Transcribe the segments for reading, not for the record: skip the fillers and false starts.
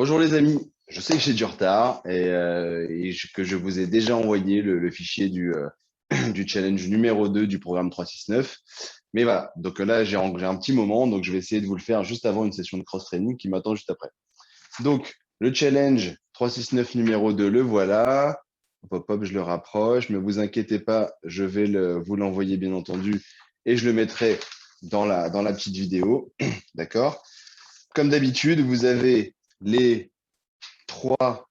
Bonjour les amis, je sais que j'ai du retard que je vous ai déjà envoyé le fichier du challenge numéro 2 du programme 369. Mais voilà, donc là j'ai un petit moment, donc je vais essayer de vous le faire juste avant une session de cross-training qui m'attend juste après. Donc le challenge 369 numéro 2, le voilà. Hop, hop, hop, je le rapproche, mais vous inquiétez pas, je vais vous l'envoyer bien entendu et je le mettrai dans la petite vidéo. D'accord? Comme d'habitude, vous avez les trois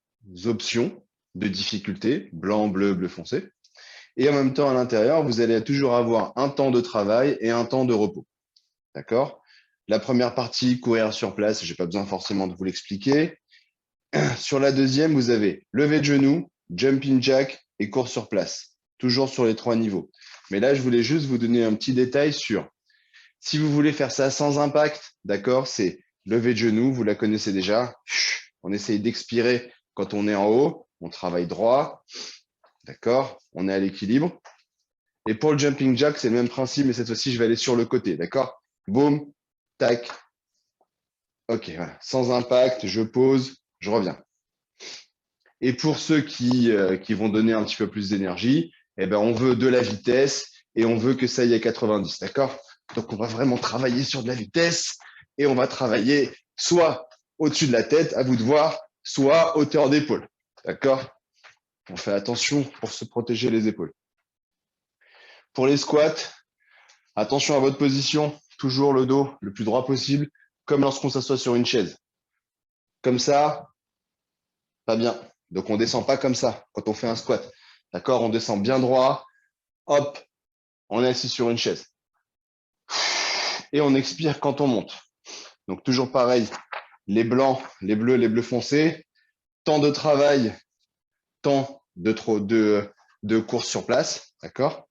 options de difficulté, blanc, bleu, bleu foncé. Et en même temps, à l'intérieur, vous allez toujours avoir un temps de travail et un temps de repos. D'accord? La première partie, courir sur place, je n'ai pas besoin forcément de vous l'expliquer. Sur la deuxième, vous avez lever de genoux, jumping jack et course sur place. Toujours sur les trois niveaux. Mais là, je voulais juste vous donner un petit détail sur si vous voulez faire ça sans impact, d'accord, c'est lever de genoux, vous la connaissez déjà. On essaye d'expirer quand on est en haut, on travaille droit, d'accord, on est à l'équilibre. Et pour le jumping jack, c'est le même principe, mais cette fois-ci, je vais aller sur le côté, d'accord. Boum, tac. Ok, voilà. Sans impact, je pose, je reviens. Et pour ceux qui vont donner un petit peu plus d'énergie, eh ben, on veut de la vitesse et on veut que ça aille à 90, d'accord? Donc, on va vraiment travailler sur de la vitesse et on va travailler soit au-dessus de la tête, à vous de voir, soit hauteur d'épaule, d'accord? On fait attention pour se protéger les épaules. Pour les squats, attention à votre position, toujours le dos le plus droit possible, comme lorsqu'on s'assoit sur une chaise. Comme ça, pas bien. Donc, on descend pas comme ça quand on fait un squat. D'accord? On descend bien droit. Hop, on est assis sur une chaise. Et on expire quand on monte. Donc, toujours pareil. Les blancs, les bleus foncés. Temps de travail, temps de course sur place. D'accord?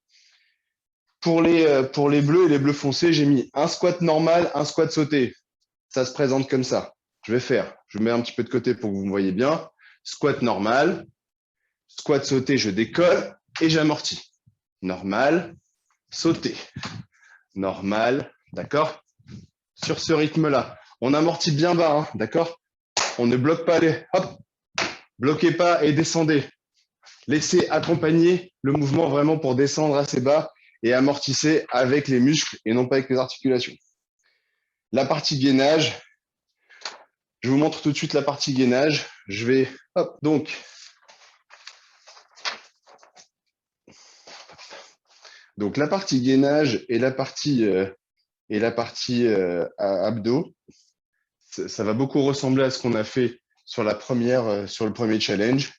Pour les bleus et les bleus foncés, j'ai mis un squat normal, un squat sauté. Ça se présente comme ça. Je mets un petit peu de côté pour que vous me voyez bien. Squat normal, squat sauté, je décolle et j'amortis. Normal, sauté. Normal, d'accord? Sur ce rythme-là, on amortit bien bas, hein, d'accord? On ne bloque pas les... Hop, bloquez pas et descendez. Laissez accompagner le mouvement vraiment pour descendre assez bas et amortissez avec les muscles et non pas avec les articulations. La partie gainage, je vous montre tout de suite la partie gainage. Je vais, hop, donc la partie gainage et la partie abdos, ça va beaucoup ressembler à ce qu'on a fait sur le premier challenge.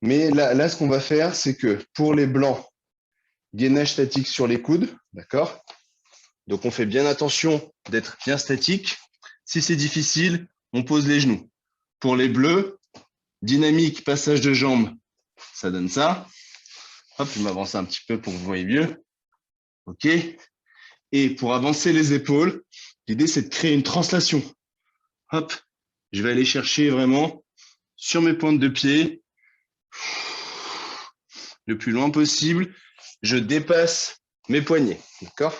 Mais là, ce qu'on va faire, c'est que pour les blancs, gainage statique sur les coudes, d'accord? Donc, on fait bien attention d'être bien statique. Si c'est difficile, on pose les genoux. Pour les bleus, dynamique, passage de jambes, ça donne ça. Hop, je vais m'avancer un petit peu pour que vous voyez mieux. OK. Et pour avancer les épaules, l'idée, c'est de créer une translation. Hop, je vais aller chercher vraiment sur mes pointes de pied, le plus loin possible. Je dépasse mes poignets, d'accord?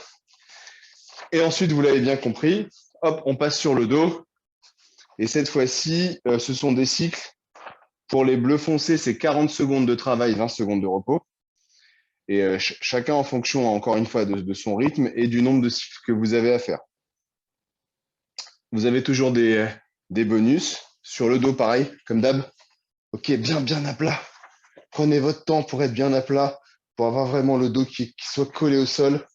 Et ensuite, vous l'avez bien compris, hop, on passe sur le dos. Et cette fois-ci, ce sont des cycles. Pour les bleus foncés, c'est 40 secondes de travail, 20 secondes de repos. Et chacun en fonction, encore une fois, de son rythme et du nombre de cycles que vous avez à faire. Vous avez toujours des bonus. Sur le dos, pareil, comme d'hab. OK, bien à plat. Prenez votre temps pour être bien à plat, pour avoir vraiment le dos qui soit collé au sol.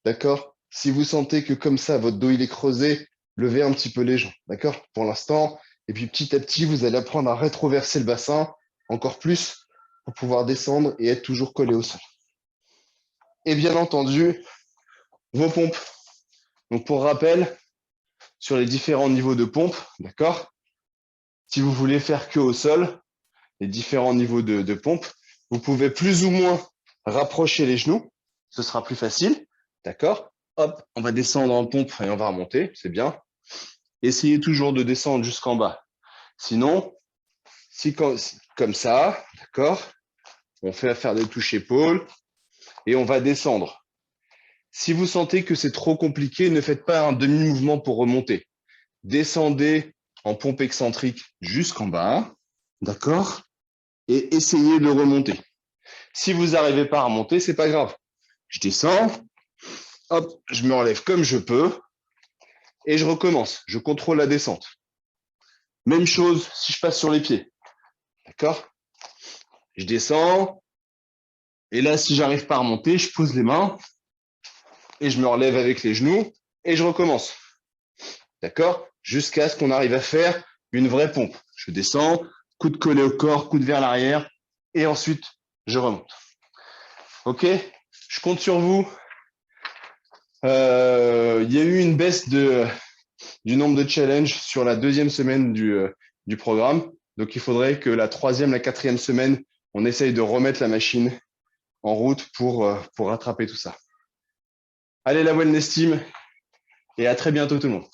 D'accord? Si vous sentez que comme ça, votre dos il est creusé, levez un petit peu les jambes. D'accord? Pour l'instant. Et puis petit à petit, vous allez apprendre à rétroverser le bassin encore plus pour pouvoir descendre et être toujours collé au sol. Et bien entendu, vos pompes. Donc pour rappel, sur les différents niveaux de pompe, d'accord? Si vous voulez faire que au sol, les différents niveaux de pompe, vous pouvez plus ou moins rapprocher les genoux. Ce sera plus facile. D'accord? Hop, on va descendre en pompe et on va remonter. C'est bien. Essayez toujours de descendre jusqu'en bas. Sinon, comme ça, d'accord, on fait faire des touches épaules et on va descendre. Si vous sentez que c'est trop compliqué, ne faites pas un demi-mouvement pour remonter. Descendez en pompe excentrique jusqu'en bas. D'accord? Et essayez de remonter. Si vous n'arrivez pas à remonter, ce n'est pas grave. Je descends, hop, je me relève comme je peux et je recommence. Je contrôle la descente. Même chose si je passe sur les pieds. D'accord? Je descends. Et là, si j'arrive pas à remonter, je pose les mains et je me relève avec les genoux et je recommence. D'accord? Jusqu'à ce qu'on arrive à faire une vraie pompe. Je descends, coude collé au corps, coude vers l'arrière et ensuite, je remonte. OK? Je compte sur vous. Il y a eu une baisse du nombre de challenges sur la deuxième semaine du programme. Donc, il faudrait que la troisième, la quatrième semaine, on essaye de remettre la machine en route pour rattraper tout ça. Allez, la wellness team, et à très bientôt tout le monde.